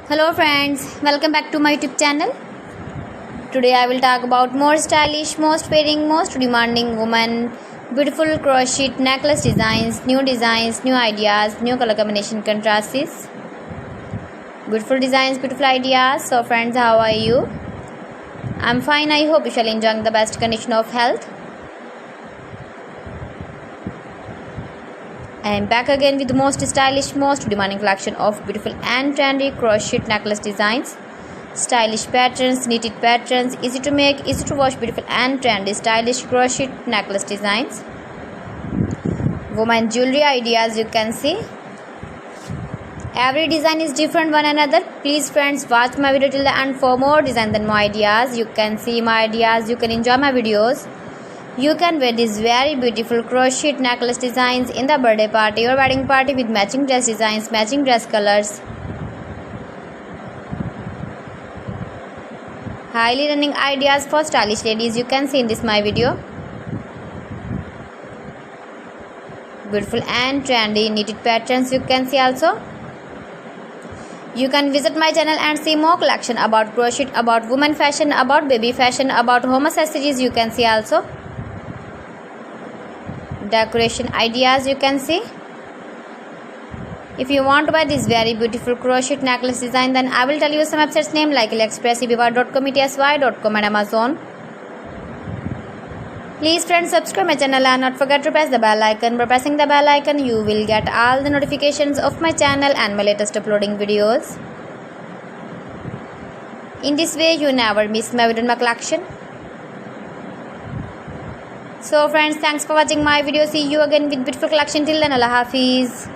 Hello friends, welcome back to my YouTube channel. Today I will talk about more stylish, most wearing, most demanding women, beautiful crochet necklace designs, new ideas, new color combination contrasts. Beautiful designs, beautiful ideas. So friends, how are you? I'm fine. I hope you shall enjoy the best condition of health. I am back again with the most stylish, most demanding collection of beautiful and trendy crochet necklace designs. Stylish patterns, knitted patterns, easy to make, easy to wash, beautiful and trendy stylish crochet necklace designs. Woman jewelry ideas, you can see. Every design is different one another. Please friends, watch my video till the end for more designs and more ideas. You can see my ideas, you can enjoy my videos. You can wear these very beautiful crochet necklace designs in the birthday party or wedding party with matching dress designs, matching dress colors. Highly running ideas for stylish ladies, you can see in this my video. Beautiful and trendy knitted patterns, you can see also. You can visit my channel and see more collection about crochet, about women fashion, about baby fashion, about home accessories, you can see also. Decoration ideas, you can see. If you want to buy this very beautiful crochet necklace design, then I will tell you some websites name like AliExpress, eBay.com, ETSY.com and Amazon. Please friends, subscribe my channel and not forget to press the bell icon. By pressing the bell icon, you will get all the notifications of my channel and my latest uploading videos. In this way, you never miss my video in my collection. So friends, thanks for watching my video. See you again with beautiful collection. Till then, Allah Hafiz.